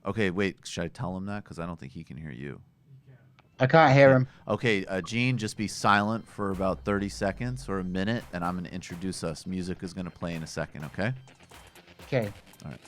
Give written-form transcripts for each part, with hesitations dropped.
Okay, wait. Should I tell him that? Because I don't think he can hear you. I can't hear him. Okay, Gene, just be silent for about 30 seconds or a minute, and I'm going to introduce us. Music is going to play in a second, okay? Okay. All right.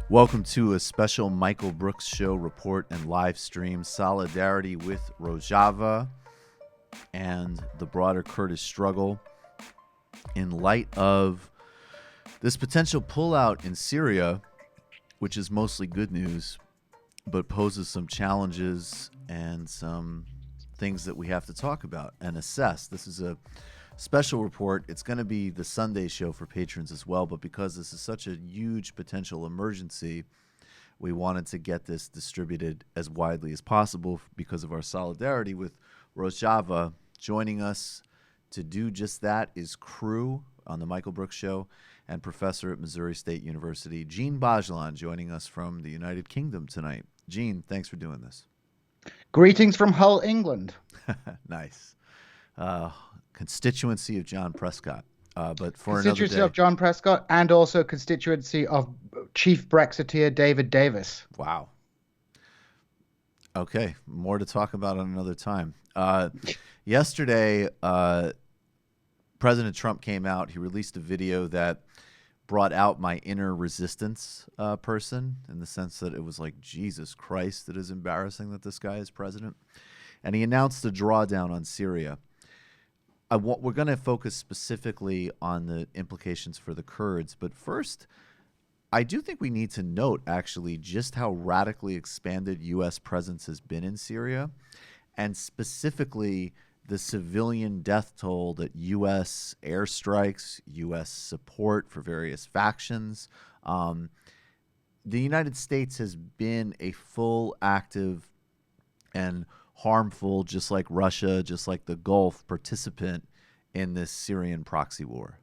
Welcome to a special Michael Brooks Show report and live stream. Solidarity with Rojava and the broader Kurdish struggle in light of this potential pullout in Syria, which is mostly good news, but poses some challenges and some things that we have to talk about and assess. This is a special report. It's going to be the Sunday show for patrons as well, but because this is such a huge potential emergency, we wanted to get this distributed as widely as possible because of our solidarity with Rojava. Joining us to do just that is crew on the Michael Brooks Show and professor at Missouri State University, Djene Bajalan, joining us from the United Kingdom tonight. Djene, thanks for doing this. Greetings from Hull, England. Nice. Constituency of John Prescott, but for constituency another day. of John Prescott, and also constituency of Chief Brexiteer David Davis. Wow. Okay, more to talk about on another time. Yesterday, President Trump came out. He released a video that brought out my inner resistance person, in the sense that it was like, Jesus Christ, it is embarrassing that this guy is president. And he announced a drawdown on Syria. We're going to focus specifically on the implications for the Kurds. But first, I do think we need to note, actually, just how radically expanded U.S. presence has been in Syria, and specifically the civilian death toll that U.S. airstrikes, U.S. support for various factions. The United States has been a full, active, and harmful, just like Russia, just like the Gulf, participant in this Syrian proxy war.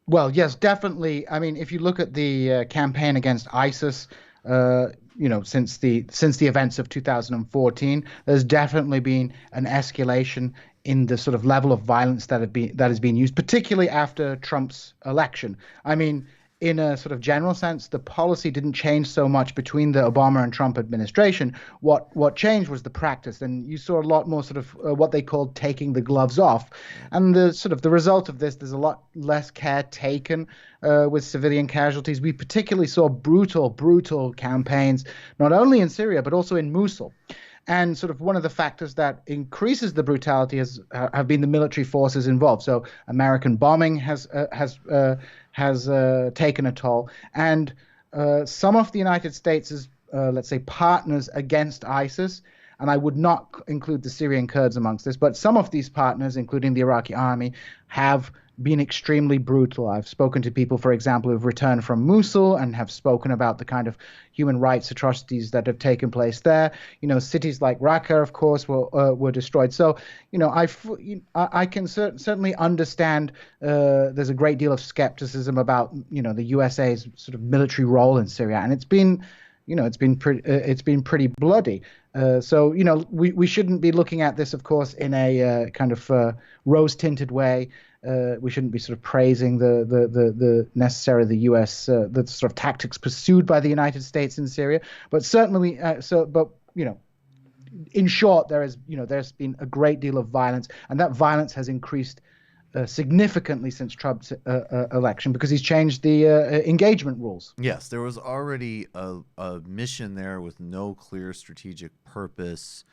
Well, yes, definitely. I mean, if you look at the campaign against ISIS, since the events of 2014, there's definitely been an escalation in the sort of level of violence that has been used, particularly after Trump's election. I mean, in a sort of general sense, the policy didn't change so much between the Obama and Trump administration. What changed was the practice, and you saw a lot more sort of what they called taking the gloves off. And the result of this, there's a lot less care taken with civilian casualties. We particularly saw brutal campaigns, not only in Syria but also in Mosul. And sort of one of the factors that increases the brutality have been the military forces involved. So American bombing has taken a toll, and some of the United States' let's say partners against ISIS, and I would not include the Syrian Kurds amongst this, but some of these partners, including the Iraqi army, have been extremely brutal. I've spoken to people, for example, who've returned from Mosul and have spoken about the kind of human rights atrocities that have taken place there. Cities like Raqqa, of course, were destroyed. So, I can certainly understand there's a great deal of skepticism about, the USA's sort of military role in Syria, and it's been pretty bloody. So we shouldn't be looking at this, of course, in a kind of rose-tinted way. We shouldn't be sort of praising the necessarily the U.S. The sort of tactics pursued by the United States in Syria, but certainly in short, there's been a great deal of violence, and that violence has increased significantly since Trump's election because he's changed the engagement rules. Yes, there was already a mission there with no clear strategic purpose,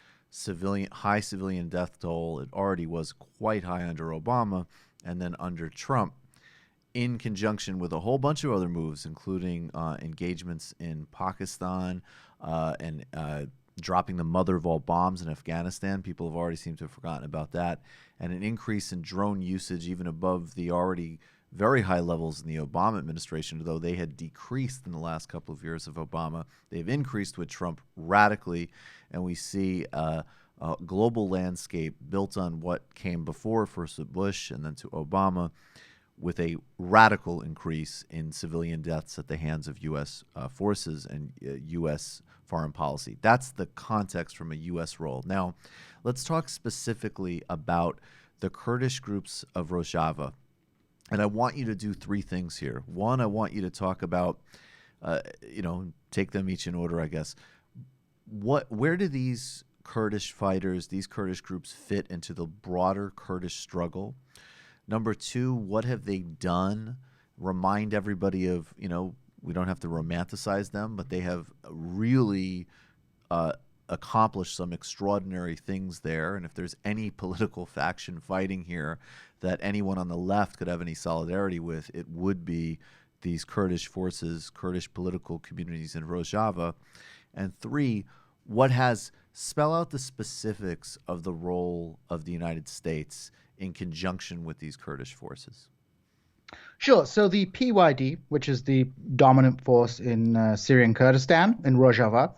high civilian death toll. It already was quite high under Obama, and then under Trump, in conjunction with a whole bunch of other moves, including engagements in Pakistan and dropping the mother of all bombs in Afghanistan. People have already seemed to have forgotten about that. And an increase in drone usage, even above the already very high levels in the Obama administration, although they had decreased in the last couple of years of Obama. They've increased with Trump radically, and we see a global landscape built on what came before, first with Bush and then to Obama, with a radical increase in civilian deaths at the hands of U.S. Forces and U.S. foreign policy. That's the context from a U.S. role. Now, let's talk specifically about the Kurdish groups of Rojava. And I want you to do three things here. One, I want you to talk about, take them each in order, I guess. Where do these Kurdish fighters, these Kurdish groups fit into the broader Kurdish struggle? Number two, what have they done? Remind everybody of, we don't have to romanticize them, but they have really accomplished some extraordinary things there. And if there's any political faction fighting here that anyone on the left could have any solidarity with, it would be these Kurdish forces, Kurdish political communities in Rojava. And three, spell out the specifics of the role of the United States in conjunction with these Kurdish forces. Sure. So the PYD, which is the dominant force in Syrian Kurdistan, in Rojava,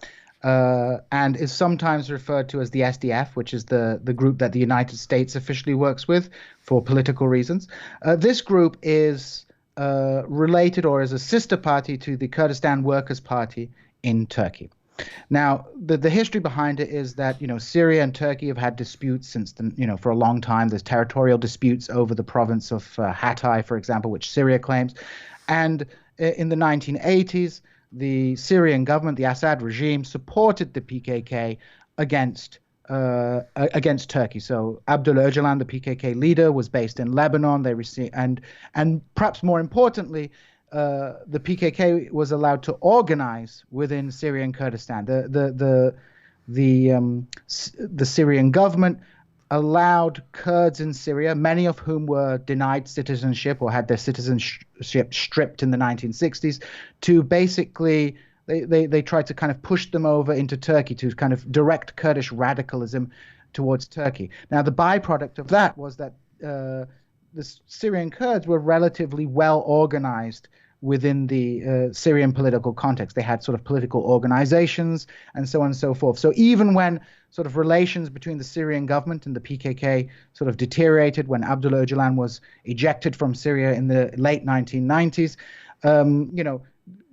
and is sometimes referred to as the SDF, which is the group that the United States officially works with for political reasons. This group is related or is a sister party to the Kurdistan Workers' Party in Turkey. Now, the history behind it is that, Syria and Turkey have had disputes since, for a long time. There's territorial disputes over the province of Hatay, for example, which Syria claims. And in the 1980s, the Syrian government, the Assad regime, supported the PKK against Turkey. So Abdullah Öcalan, the PKK leader, was based in Lebanon. They received, and perhaps more importantly, the PKK was allowed to organize within Syrian Kurdistan. The Syrian government allowed Kurds in Syria, many of whom were denied citizenship or had their citizenship stripped in the 1960s, to basically they tried to kind of push them over into Turkey to kind of direct Kurdish radicalism towards Turkey. Now, the byproduct of that was that the Syrian Kurds were relatively well organized within the Syrian political context. They had sort of political organizations and so on and so forth. So even when sort of relations between the Syrian government and the PKK sort of deteriorated, when Abdullah Öcalan was ejected from Syria in the late 1990s,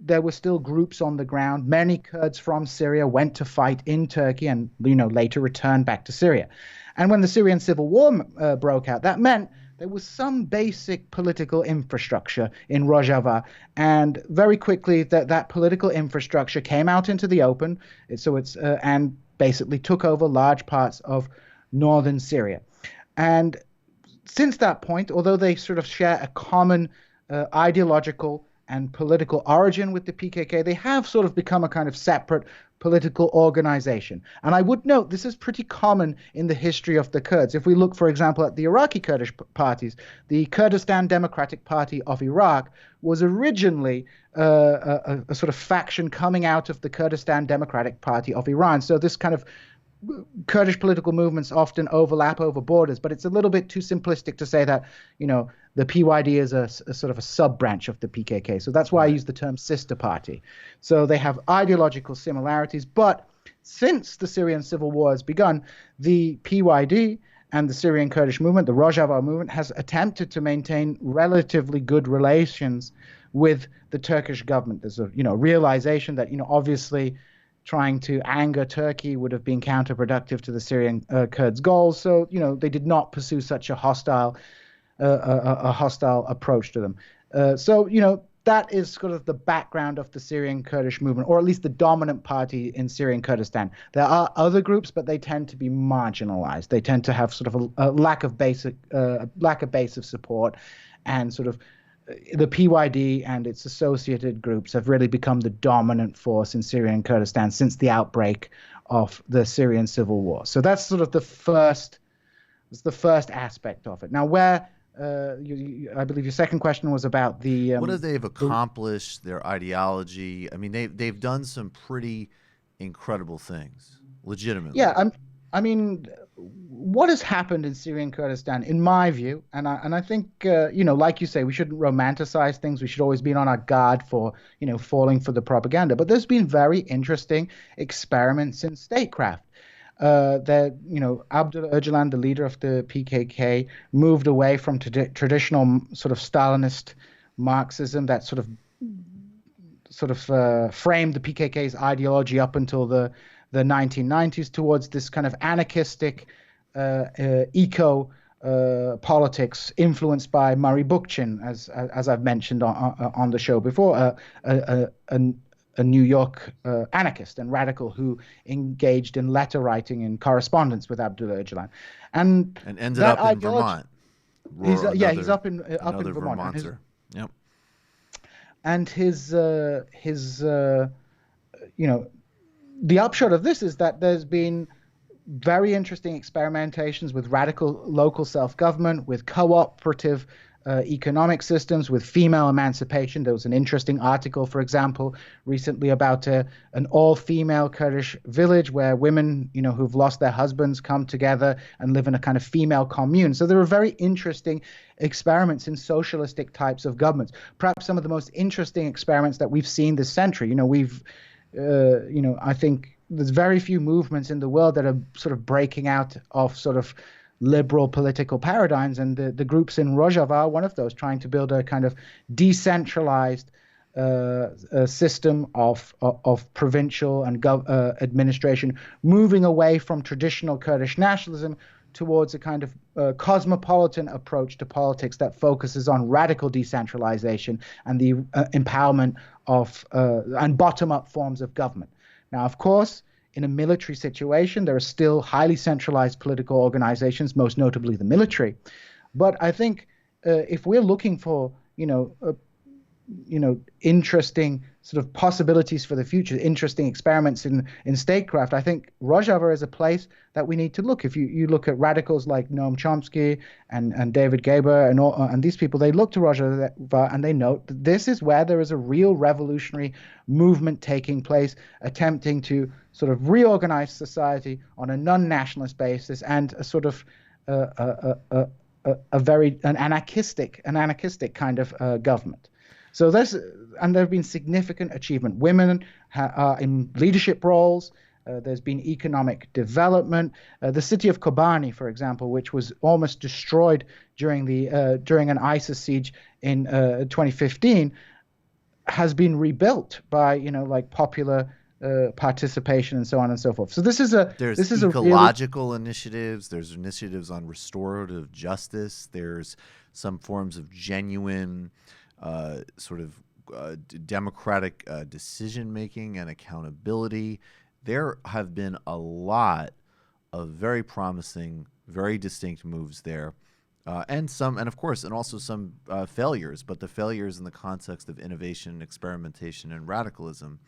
there were still groups on the ground. Many Kurds from Syria went to fight in Turkey and, later returned back to Syria. And when the Syrian civil war broke out, that meant there was some basic political infrastructure in Rojava, and very quickly that political infrastructure came out into the open. And basically took over large parts of northern Syria. And since that point, although they sort of share a common ideological and political origin with the PKK, they have sort of become a kind of separate political organization. And I would note this is pretty common in the history of the Kurds. If we look, for example, at the Iraqi Kurdish parties, the Kurdistan Democratic Party of Iraq was originally a sort of faction coming out of the Kurdistan Democratic Party of Iran. So this kind of Kurdish political movements often overlap over borders, but it's a little bit too simplistic to say that, the PYD is a sort of a sub-branch of the PKK. So that's why I use the term sister party. So they have ideological similarities, but since the Syrian civil war has begun, the PYD and the Syrian Kurdish movement, the Rojava movement, has attempted to maintain relatively good relations with the Turkish government. There's a realization that obviously trying to anger Turkey would have been counterproductive to the Syrian Kurds' goals. So they did not pursue such a hostile approach to them. That is sort of the background of the Syrian Kurdish movement, or at least the dominant party in Syrian Kurdistan. There are other groups, but they tend to be marginalized. They tend to have sort of a lack of base of support, and sort of the PYD and its associated groups have really become the dominant force in Syrian Kurdistan since the outbreak of the Syrian civil war. So that's sort of the first aspect of it. Now, where I believe your second question was about the what have they accomplished, their ideology. I mean, they've done some pretty incredible things, legitimately. Yeah, I mean, what has happened in Syrian Kurdistan, in my view, and I think like you say, we shouldn't romanticize things. We should always be on our guard for falling for the propaganda. But there's been very interesting experiments in statecraft. That Abdullah Öcalan, the leader of the PKK, moved away from traditional sort of Stalinist Marxism that sort of framed the PKK's ideology up until the 1990s towards this kind of anarchistic eco politics influenced by Murray Bookchin, as I've mentioned on the show before, a New York anarchist and radical who engaged in letter writing and correspondence with Abdullah Öcalan, and ended up in Vermont. He's up in Vermont. Vermonter. Yep. And the upshot of this is that there's been very interesting experimentations with radical local self-government, with cooperative economic systems, with female emancipation. There was an interesting article, for example, recently about an all-female Kurdish village where women, who've lost their husbands come together and live in a kind of female commune. So there are very interesting experiments in socialistic types of governments. Perhaps some of the most interesting experiments that we've seen this century. I think there's very few movements in the world that are sort of breaking out of sort of liberal political paradigms, and the groups in Rojava are one of those, trying to build a kind of decentralized system of provincial and administration, moving away from traditional Kurdish nationalism towards a kind of cosmopolitan approach to politics that focuses on radical decentralization and the empowerment of and bottom-up forms of government. Now, of course, in a military situation, there are still highly centralized political organizations, most notably the military. But I think if we're looking for, interesting sort of possibilities for the future, interesting experiments in statecraft, I think Rojava is a place that we need to look. If you look at radicals like Noam Chomsky and David Graeber and these people, they look to Rojava and they note that this is where there is a real revolutionary movement taking place, attempting to sort of reorganize society on a non-nationalist basis and a sort of an anarchistic kind of government. So there have been significant achievement. Women are in leadership roles. There's been economic development. The city of Kobani, for example, which was almost destroyed during an ISIS siege in 2015, has been rebuilt by popular participation and so on and so forth. So there's ecological initiatives. There's initiatives on restorative justice. There's some forms of genuine democratic decision-making and accountability. There have been a lot of very promising, very distinct moves there, and also some failures, but the failures in the context of innovation, experimentation, and radicalism.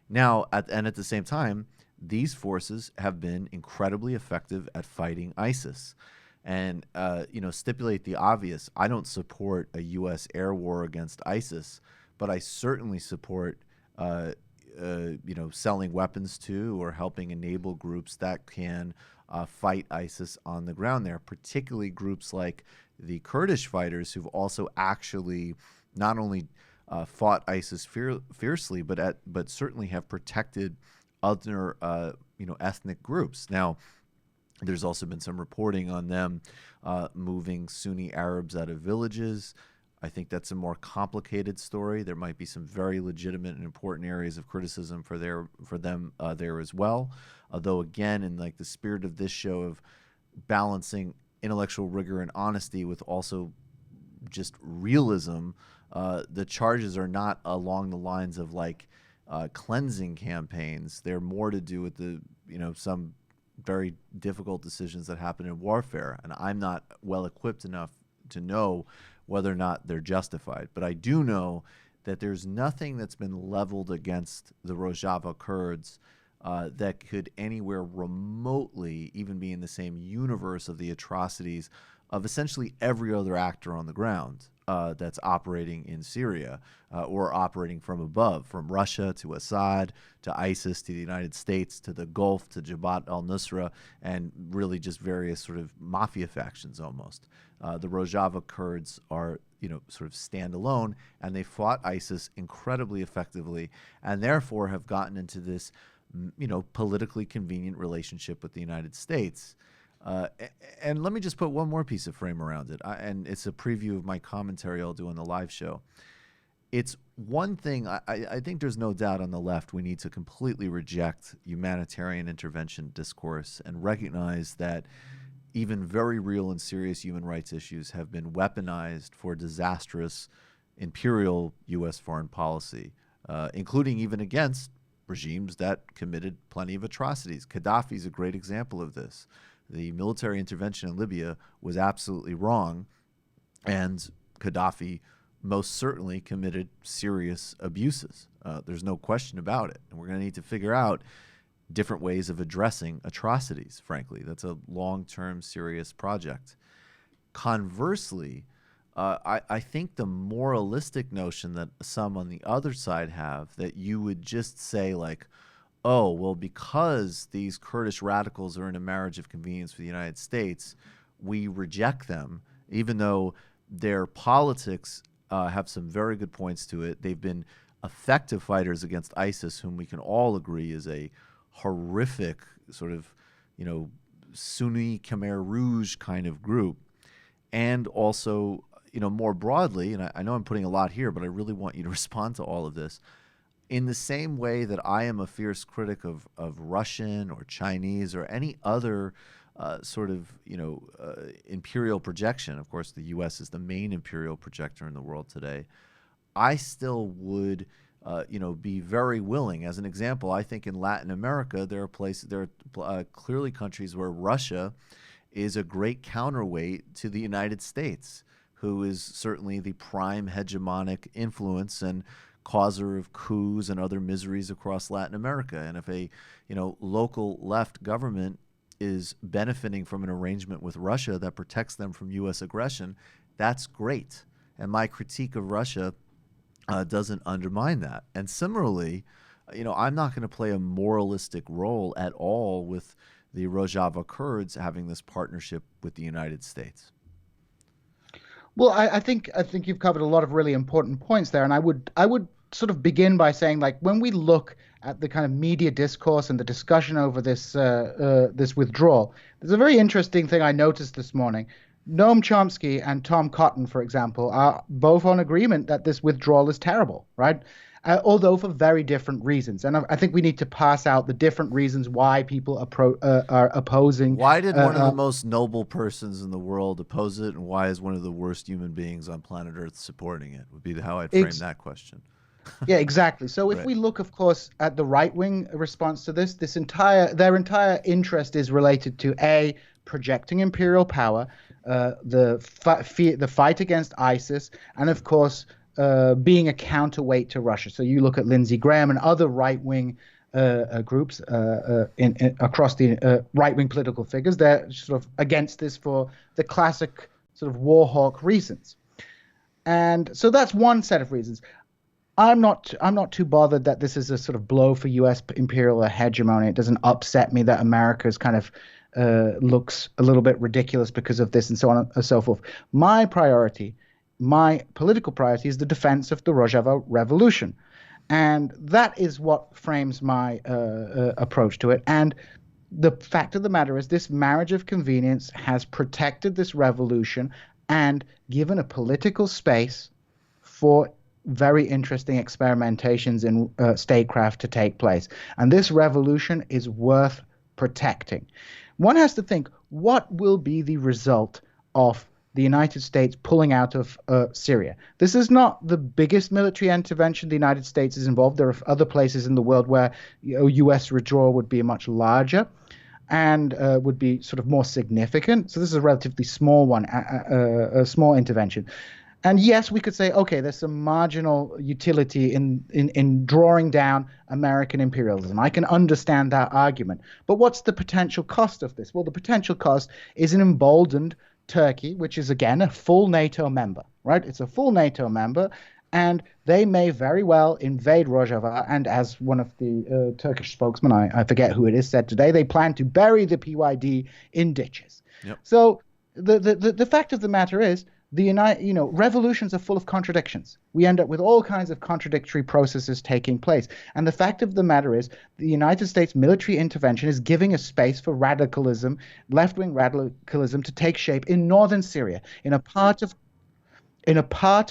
Now, at the same time, these forces have been incredibly effective at fighting ISIS. And, stipulate the obvious. I don't support a U.S. air war against ISIS, but I certainly support, selling weapons to or helping enable groups that can fight ISIS on the ground there, particularly groups like the Kurdish fighters who've also actually not only fought ISIS fiercely, but certainly have protected other, ethnic groups. Now, there's also been some reporting on them moving Sunni Arabs out of villages. I think that's a more complicated story. There might be some very legitimate and important areas of criticism for them there as well. Although, again, in the spirit of this show of balancing intellectual rigor and honesty with also just realism, the charges are not along the lines of cleansing campaigns. They're more to do with some very difficult decisions that happen in warfare, and I'm not well equipped enough to know whether or not they're justified. But I do know that there's nothing that's been leveled against the Rojava Kurds that could anywhere remotely even be in the same universe of the atrocities of essentially every other actor on the ground that's operating in Syria or operating from above, from Russia to Assad to ISIS to the United States to the Gulf to Jabhat al-Nusra, and really just various sort of mafia factions almost. The Rojava Kurds are, sort of standalone, and they fought ISIS incredibly effectively, and therefore have gotten into this, politically convenient relationship with the United States. And let me just put one more piece of frame around it, and it's a preview of my commentary I'll do on the live show. It's one thing, I think there's no doubt on the left we need to completely reject humanitarian intervention discourse and recognize that even very real and serious human rights issues have been weaponized for disastrous imperial U.S. foreign policy, including even against regimes that committed plenty of atrocities. Gaddafi is a great example of this. The military intervention in Libya was absolutely wrong, and Gaddafi most certainly committed serious abuses. There's no question about it. And we're going to need to figure out different ways of addressing atrocities, frankly. That's a long-term, serious project. Conversely, I think the moralistic notion that some on the other side have, that you would just say like, oh, well, because these Kurdish radicals are in a marriage of convenience for the United States, we reject them, even though their politics have some very good points to it. They've been effective fighters against ISIS, whom we can all agree is a horrific sort of, Sunni Khmer Rouge kind of group. And also, more broadly, and I know I'm putting a lot here, but I really want you to respond to all of this. In the same way that I am a fierce critic of Russian or Chinese or any other imperial projection, of course, the U.S. is the main imperial projector in the world today, I still would, be very willing. As an example, I think in Latin America, there are clearly countries where Russia is a great counterweight to the United States, who is certainly the prime hegemonic influence and causer of coups and other miseries across Latin America. And if a local left government is benefiting from an arrangement with Russia that protects them from U.S. aggression, that's great. And my critique of Russia doesn't undermine that. And similarly, I'm not going to play a moralistic role at all with the Rojava Kurds having this partnership with the United States. Well, I think you've covered a lot of really important points there, and I would sort of begin by saying, like, when we look at the kind of media discourse and the discussion over this withdrawal, there's a very interesting thing I noticed this morning. Noam Chomsky and Tom Cotton, for example, are both on agreement that this withdrawal is terrible, right? Although for very different reasons. And I think we need to pass out the different reasons why people are opposing. Why did one of the most noble persons in the world oppose it, and why is one of the worst human beings on planet Earth supporting it, would be how I'd frame that question. Yeah, exactly. So if we look, of course, at the right-wing response to this, their entire interest is related to A, projecting imperial power, the fight against ISIS, and of course, being a counterweight to Russia. So you look at Lindsey Graham and other right-wing groups across the right-wing political figures. They're sort of against this for the classic sort of war hawk reasons. And so that's one set of reasons. I'm not too bothered that this is a sort of blow for U.S. imperial hegemony. It doesn't upset me that America's kind of looks a little bit ridiculous because of this and so on and so forth. My political priority is the defense of the Rojava revolution. And that is what frames my approach to it. And the fact of the matter is this marriage of convenience has protected this revolution and given a political space for very interesting experimentations in statecraft to take place. And this revolution is worth protecting. One has to think, what will be the result of the United States pulling out of Syria? This is not the biggest military intervention the United States is involved. There are other places in the world where U.S. withdrawal would be much larger and would be sort of more significant. So this is a relatively small one, a small intervention. And yes, we could say, okay, there's some marginal utility in drawing down American imperialism. I can understand that argument. But what's the potential cost of this? Well, the potential cost is an emboldened Turkey, which is again a full NATO member, right? It's a full NATO member, and they may very well invade Rojava. And as one of the Turkish spokesmen, I forget who it is, said today, they plan to bury the PYD in ditches. Yep. So the fact of the matter is, revolutions are full of contradictions. We end up with all kinds of contradictory processes taking place. And the fact of the matter is, the United States military intervention is giving a space for radicalism, left-wing radicalism, to take shape in northern Syria, in a part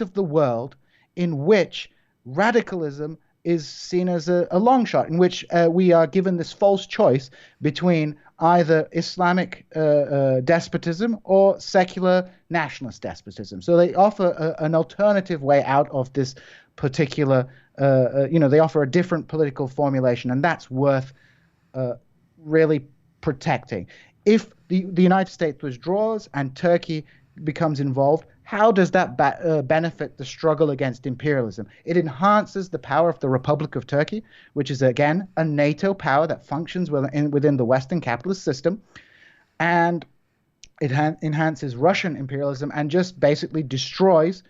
of the world in which radicalism is seen as a long shot, in which we are given this false choice between either Islamic despotism or secular nationalist despotism. So they offer an alternative way out of this particular, they offer a different political formulation, and that's worth really protecting. If the United States withdraws and Turkey becomes involved, how does that benefit the struggle against imperialism? It enhances the power of the Republic of Turkey, which is, again, a NATO power that functions within the Western capitalist system. And it enhances Russian imperialism and just basically destroys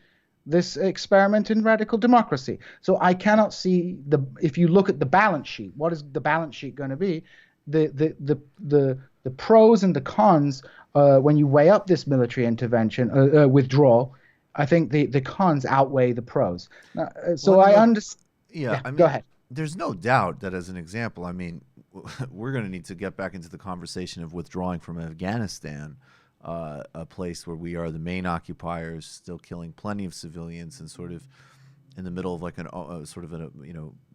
this experiment in radical democracy. So I cannot see if you look at the balance sheet, what is the balance sheet going to be? The pros and the cons, when you weigh up this military withdrawal, I think the cons outweigh the pros. So I understand. Yeah, I mean, go ahead. There's no doubt that, as an example, I mean, we're going to need to get back into the conversation of withdrawing from Afghanistan, a place where we are the main occupiers, still killing plenty of civilians, and sort of in the middle of like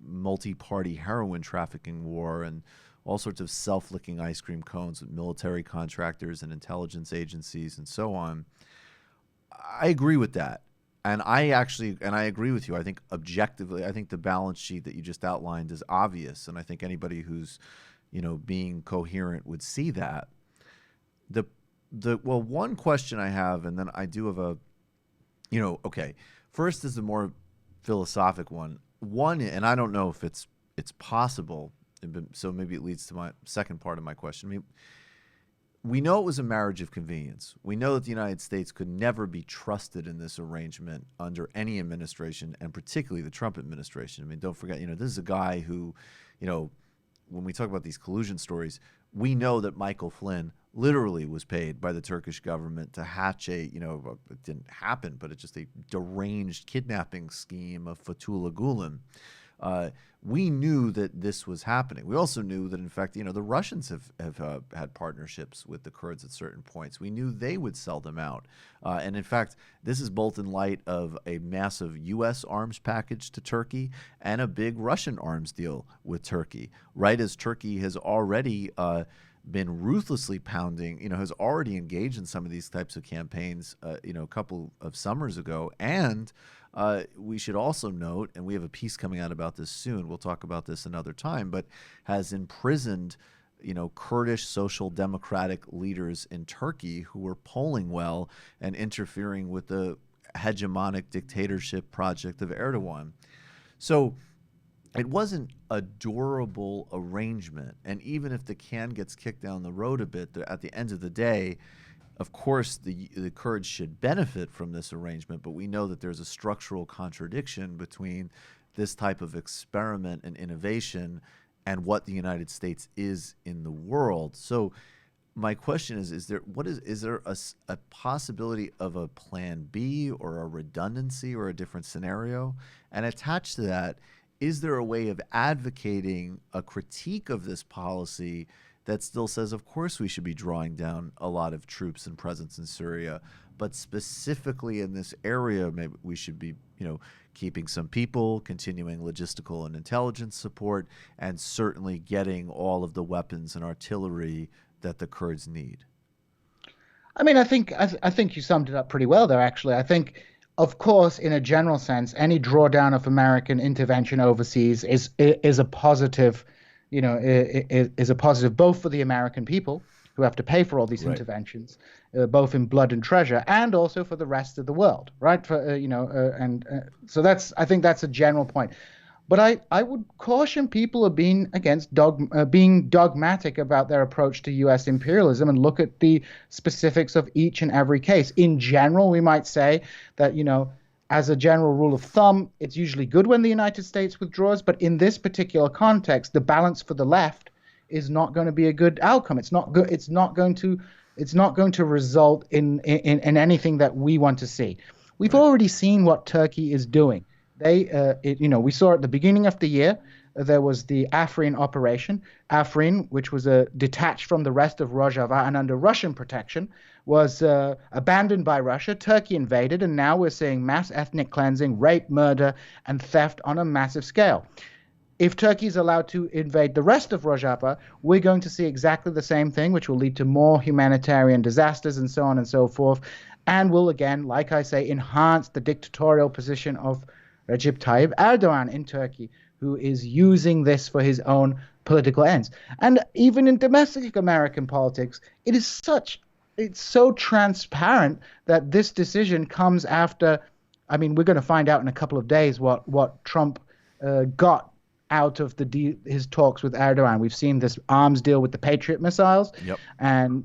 multi-party heroin trafficking war, and all sorts of self-licking ice cream cones with military contractors and intelligence agencies and so on. I agree with that. And I agree with you. I think objectively, I think the balance sheet that you just outlined is obvious. And I think anybody who's, being coherent would see that. Well, one question I have, and then I do have okay. First is the more philosophic one. And I don't know if it's possible, so maybe it leads to my second part of my question. I mean, we know it was a marriage of convenience. We know that the United States could never be trusted in this arrangement under any administration, and particularly the Trump administration. I mean, don't forget, this is a guy who, when we talk about these collusion stories, we know that Michael Flynn literally was paid by the Turkish government to hatch it didn't happen, but it's just a deranged kidnapping scheme of Fethullah Gulen. We knew that this was happening. We also knew that, in fact, the Russians have had partnerships with the Kurds at certain points. We knew they would sell them out. And in fact, this is both in light of a massive U.S. arms package to Turkey and a big Russian arms deal with Turkey, right as Turkey has already been ruthlessly pounding, has already engaged in some of these types of campaigns, a couple of summers ago. And we should also note, and we have a piece coming out about this soon, we'll talk about this another time, but has imprisoned, Kurdish social democratic leaders in Turkey who were polling well and interfering with the hegemonic dictatorship project of Erdogan. So it wasn't a durable arrangement. And even if the can gets kicked down the road a bit, at the end of the day, of course, the Kurds should benefit from this arrangement, but we know that there's a structural contradiction between this type of experiment and innovation and what the United States is in the world. So my question is there a possibility of a plan B or a redundancy or a different scenario? And attached to that, is there a way of advocating a critique of this policy that still says, of course, we should be drawing down a lot of troops and presence in Syria, but specifically in this area, maybe we should be, keeping some people, continuing logistical and intelligence support, and certainly getting all of the weapons and artillery that the Kurds need? I mean, I think you summed it up pretty well there, actually. I think, of course, in a general sense, any drawdown of American intervention overseas is a positive, is a positive both for the American people, who have to pay for all these Right. interventions, both in blood and treasure, and also for the rest of the world, right? For so I think that's a general point. But I would caution people of being being dogmatic about their approach to U.S. imperialism and look at the specifics of each and every case. In general, we might say that, as a general rule of thumb, it's usually good when the United States withdraws. But in this particular context, the balance for the left is not going to be a good outcome. It's not good. It's not going to result in anything that we want to see. We've already seen what Turkey is doing. We saw at the beginning of the year, there was the Afrin operation. Afrin, which was detached from the rest of Rojava and under Russian protection, was abandoned by Russia. Turkey invaded, and now we're seeing mass ethnic cleansing, rape, murder, and theft on a massive scale. If Turkey is allowed to invade the rest of Rojava, we're going to see exactly the same thing, which will lead to more humanitarian disasters and so on and so forth, and will again, like I say, enhance the dictatorial position of Recep Tayyip Erdogan in Turkey, who is using this for his own political ends. And even in domestic American politics, it's so transparent that this decision comes after, we're going to find out in a couple of days what Trump got out of his talks with Erdogan. We've seen this arms deal with the Patriot missiles. Yep. And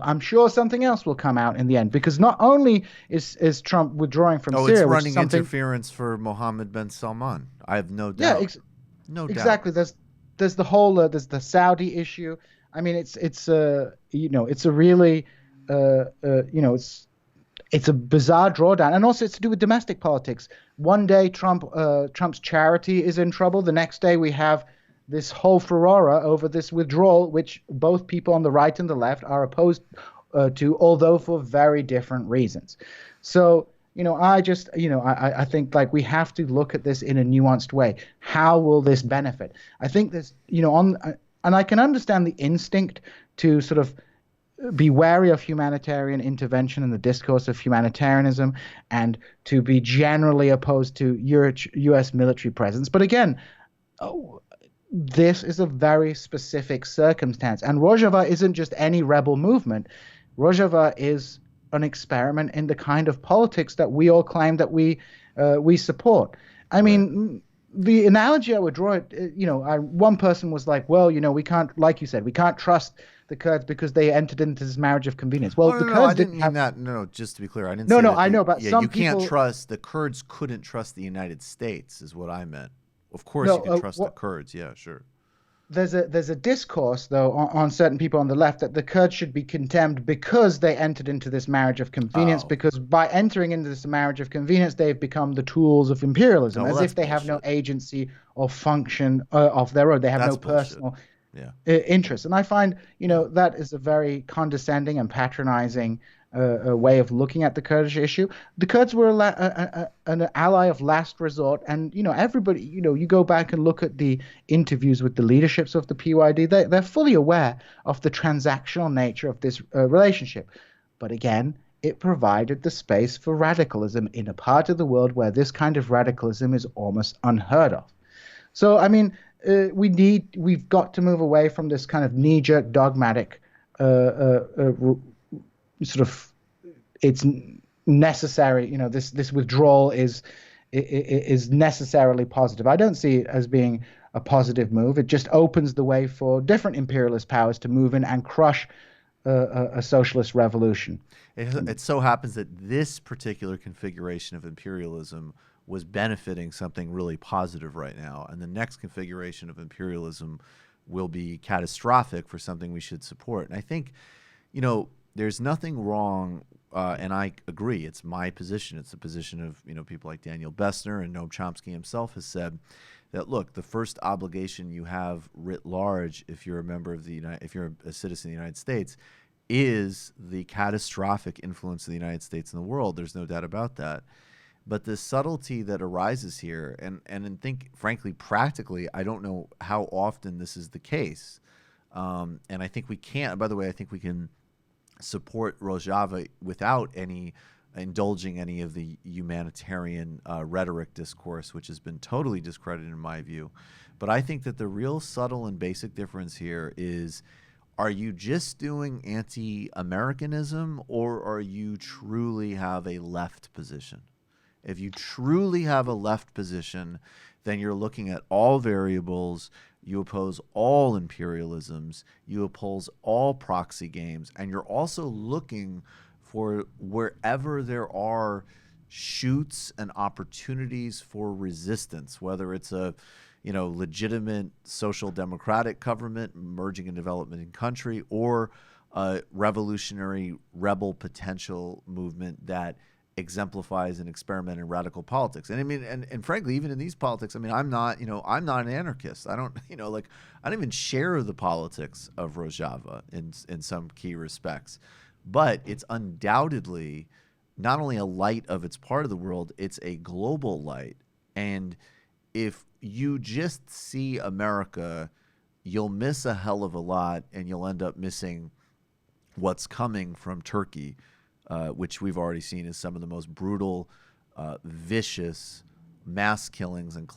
I'm sure something else will come out in the end, because not only is Trump withdrawing from Syria, it's running interference for Mohammed bin Salman. I have no doubt. Yeah, no doubt. Exactly. There's the whole there's the Saudi issue. It's a really it's a bizarre drawdown, and also it's to do with domestic politics. One day Trump's charity is in trouble. The next day we have this whole furore over this withdrawal, which both people on the right and the left are opposed to, although for very different reasons. So, I think we have to look at this in a nuanced way. How will this benefit? I think this, and I can understand the instinct to sort of be wary of humanitarian intervention and the discourse of humanitarianism, and to be generally opposed to U.S. military presence. But again, this is a very specific circumstance. And Rojava isn't just any rebel movement. Rojava is an experiment in the kind of politics that we all claim that we support. The analogy I would draw, one person was like, well, we can't, like you said, we can't trust the Kurds because they entered into this marriage of convenience. Well, Kurds I didn't mean that. No, just to be clear, I didn't. No, I know, but some you people can't trust the Kurds. Couldn't trust the United States, is what I meant. Of course, you can trust the Kurds. Yeah, sure. There's a discourse though on certain people on the left that the Kurds should be condemned because they entered into this marriage of convenience. Because by entering into this marriage of convenience, they've become the tools of imperialism, as if they have no agency or function of their own. They have no personal interest. And I find that is a very condescending and patronizing way of looking at the Kurdish issue. The Kurds were an ally of last resort, and everybody, you go back and look at the interviews with the leaderships of the PYD, they're fully aware of the transactional nature of this relationship. But again, it provided the space for radicalism in a part of the world where this kind of radicalism is almost unheard of. So we've got to move away from this kind of knee-jerk dogmatic sort of, it's necessary, this withdrawal is necessarily positive. I don't see it as being a positive move. It just opens the way for different imperialist powers to move in and crush a socialist revolution. It so happens that this particular configuration of imperialism was benefiting something really positive right now, and the next configuration of imperialism will be catastrophic for something we should support. And I think, there's nothing wrong, and I agree. It's my position. It's the position of people like Daniel Bessner, and Noam Chomsky himself has said that, look, the first obligation you have writ large, if you're a member of if you're a citizen of the United States, is the catastrophic influence of the United States in the world. There's no doubt about that. But the subtlety that arises here, and I think, frankly, practically, I don't know how often this is the case. And I think we can't. By the way, I think we can support Rojava without indulging any of the humanitarian rhetoric discourse, which has been totally discredited in my view. But I think that the real subtle and basic difference here is, are you just doing anti-Americanism, or are you truly have a left position? If you truly have a left position, then you're looking at all variables. You oppose all imperialisms. You oppose all proxy games. And you're also looking for wherever there are shoots and opportunities for resistance, whether it's a legitimate social democratic government emerging in developing country, or a revolutionary rebel potential movement that exemplifies an experiment in radical politics. And I mean, and frankly, even in these politics, I mean, I'm not an anarchist. I don't, I don't even share the politics of Rojava in some key respects, but it's undoubtedly not only a light of its part of the world, it's a global light. And if you just see America, you'll miss a hell of a lot, and you'll end up missing what's coming from Turkey, which we've already seen as some of the most brutal, vicious mass killings and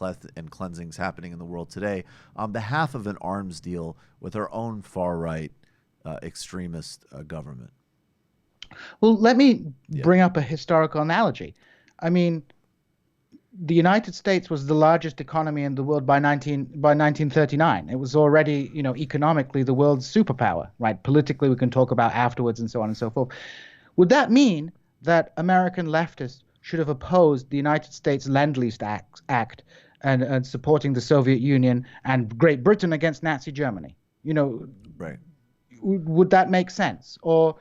cleansings happening in the world today on behalf of an arms deal with our own far-right extremist government. Well, let me bring up a historical analogy. I mean, the United States was the largest economy in the world by 1939. It was already, economically the world's superpower, right? Politically, we can talk about afterwards and so on and so forth. Would that mean that American leftists should have opposed the United States Lend-Lease Act and supporting the Soviet Union and Great Britain against Nazi Germany? Right. Would that make sense? Or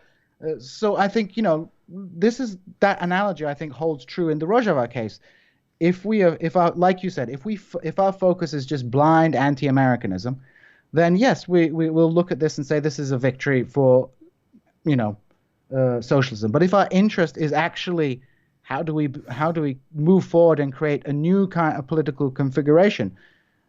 so I think, that analogy I think holds true in the Rojava case. Like you said, if our focus is just blind anti-Americanism, then yes, we will look at this and say this is a victory for, socialism. But if our interest is actually how do we move forward and create a new kind of political configuration,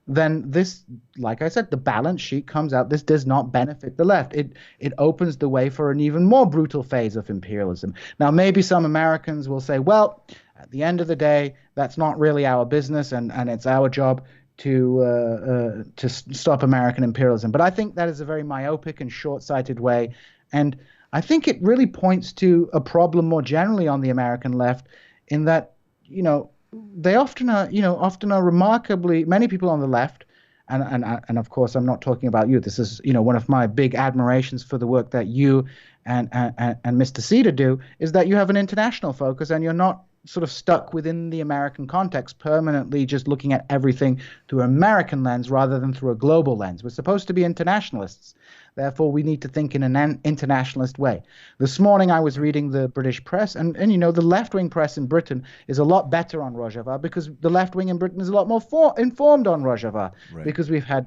then this, like I said, the balance sheet comes out. This does not benefit the left. It opens the way for an even more brutal phase of imperialism. Now, maybe some Americans will say, well, at the end of the day, that's not really our business, and it's our job to stop American imperialism. But I think that is a very myopic and short-sighted way, and I think it really points to a problem more generally on the American left, in that they often are remarkably, many people on the left, and of course I'm not talking about you. This is one of my big admirations for the work that you and Mr. Cedar do, is that you have an international focus and you're not sort of stuck within the American context, permanently just looking at everything through an American lens rather than through a global lens. We're supposed to be internationalists. Therefore, we need to think in an internationalist way. This morning, I was reading the British press, and the left-wing press in Britain is a lot better on Rojava, because the left-wing in Britain is a lot more informed on Rojava, right. Because we've had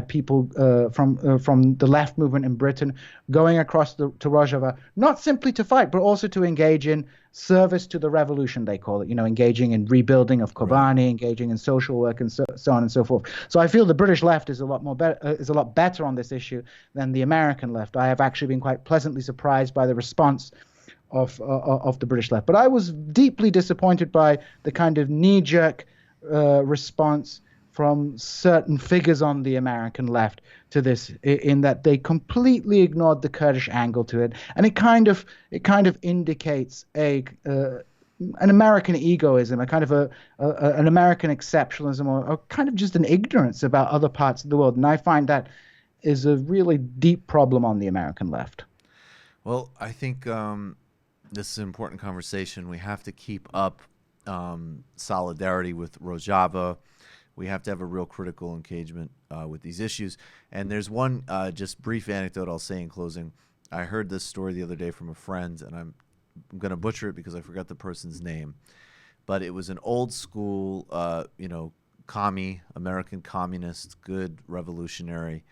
people from the left movement in Britain going across to Rojava, not simply to fight, but also to engage in service to the revolution, they call it, engaging in rebuilding of Kobani, right. Engaging in social work, and so on and so forth. So I feel the British left is a lot better on this issue than the American left. I have actually been quite pleasantly surprised by the response of the British left. But I was deeply disappointed by the kind of knee-jerk response from certain figures on the American left to this, in that they completely ignored the Kurdish angle to it, and it kind of indicates an American egoism, a kind of an American exceptionalism, or kind of just an ignorance about other parts of the world, and I find that is a really deep problem on the American left. Well, I think this is an important conversation. We have to keep up solidarity with Rojava. We have to have a real critical engagement with these issues. And there's one just brief anecdote I'll say in closing. I heard this story the other day from a friend, and I'm going to butcher it because I forgot the person's name. But it was an old school, American communist, good revolutionary.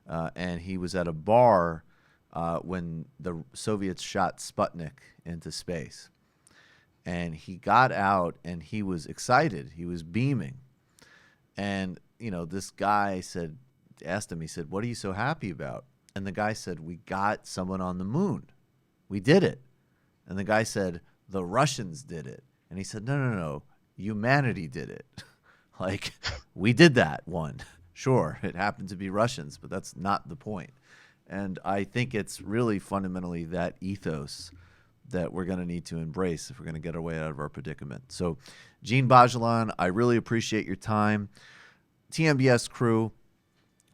And he was at a bar when the Soviets shot Sputnik into space. And he got out, and he was excited. He was beaming. And, this guy asked him, he said, "What are you so happy about?" And the guy said, "We got someone on the moon. We did it." And the guy said, "The Russians did it." And he said, No. Humanity did it. Like, we did that one. Sure, it happened to be Russians, but that's not the point. And I think it's really fundamentally that ethos that we're going to need to embrace if we're going to get our way out of our predicament. So, Djene Bajalan, I really appreciate your time. TMBS crew,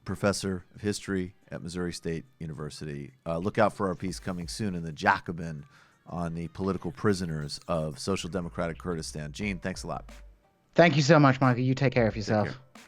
professor of history at Missouri State University. Look out for our piece coming soon in the Jacobin on the political prisoners of Social Democratic Kurdistan. Djene, thanks a lot. Thank you so much, Michael. You take care of yourself. Take care.